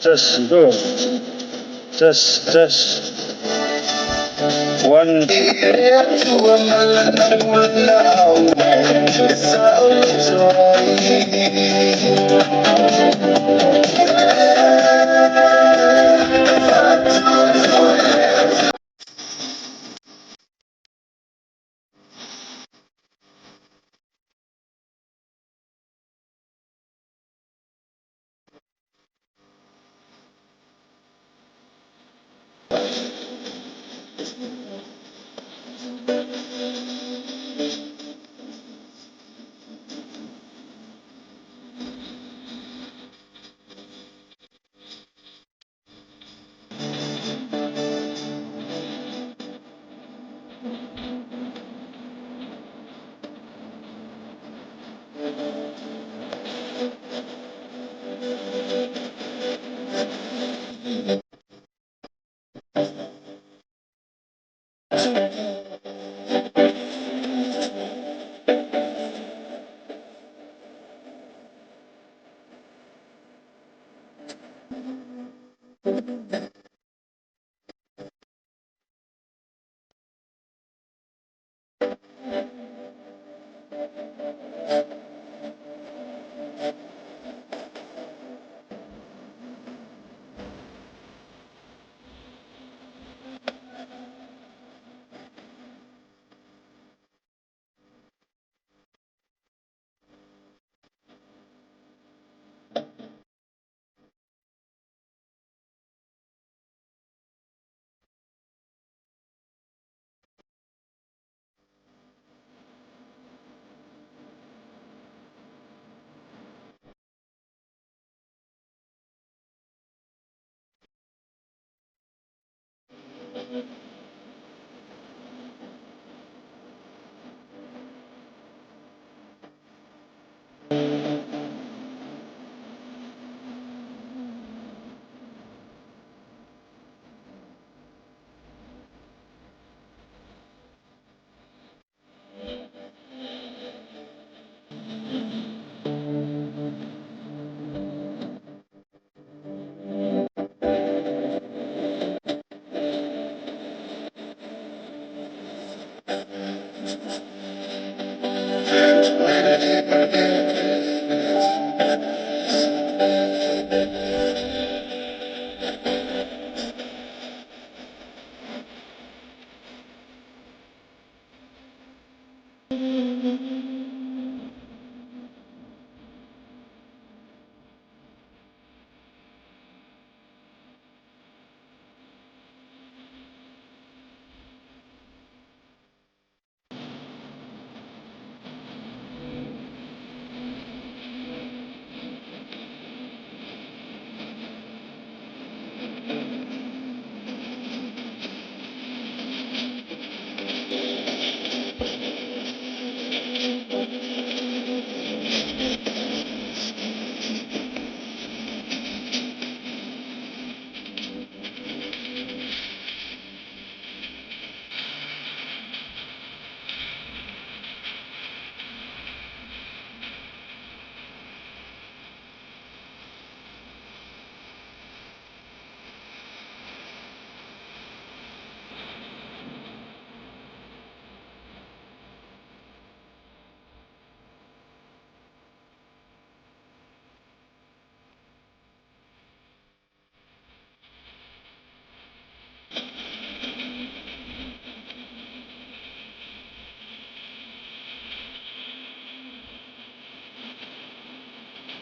Test, go. Test. One.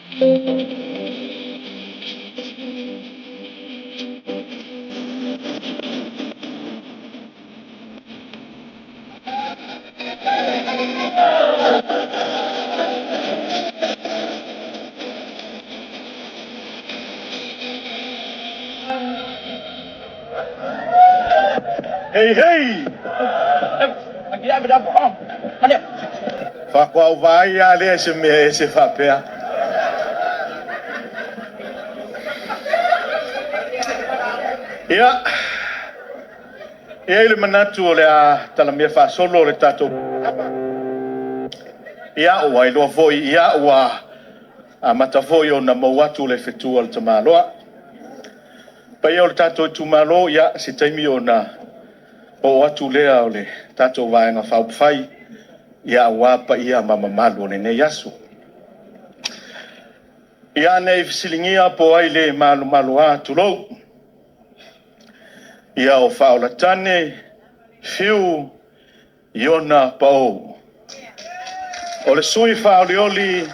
Hey, hey! Aqui abre a porta. Cadê? Fa qual vai ali esse papel. Ia ele manatu le a tala me fa solo le tato. Ia o ai lo foi ia o a mata foi ona mo watu le fetua le tamaloa. Pa ia o tato tumalo ia se taimi ona o watu le o le tato vai nga fa fai ia wa pa ia mama malo ne yasu. Ia nei fisilingia po ai le malo atu lo. Ia o faula tane fiu iona pao. O le sui faolioli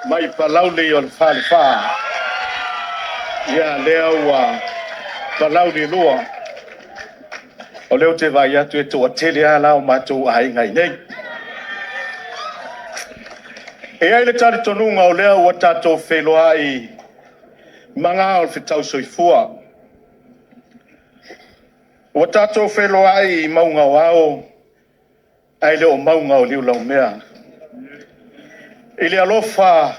mai palauli o le fa. Ia lea ua palauli lua. O leo te vai atu e toa tele ala o matou ai ngai nei. E ai le tari tonunga o lea ua tatou wheloa i manga o le whetau soifua. Ua tatou wheloa i maunga wao ai le o maunga o liu lau mea. I le alofa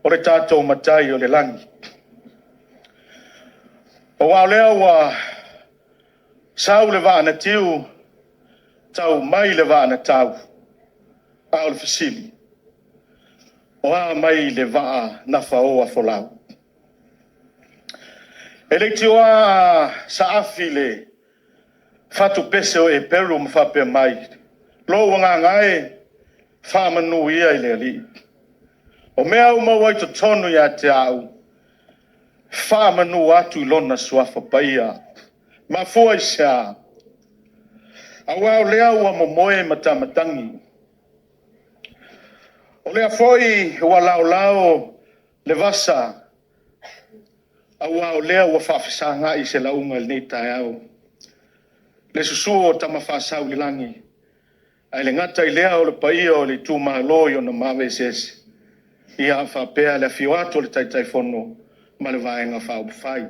o le tatou matai o le langi. O wao lea ua sau le vaa na tiu tau mai le vaa na tau a o le fasili. O a mai le vaa na fao a folau. E le tiwa sa afi le fatu pese o e peru mwhape mai. Lo wanga ngai wha manu ia i le ali. O mea uma wai to tonu ia te au. Wha manu atu lona suafa paia. Ma fua i sea. A wau lea ua momoe matamatangi. O lea foi ua lao le vasa. A wau lea ua whawhisanga i se launga le tai au. Le susuo tama whasau li langi. Ai le ngata i lea o le paia o le tu malo i o na mawe sese. Ia whapea le fiwato le tai fono ma le vaenga whau fai.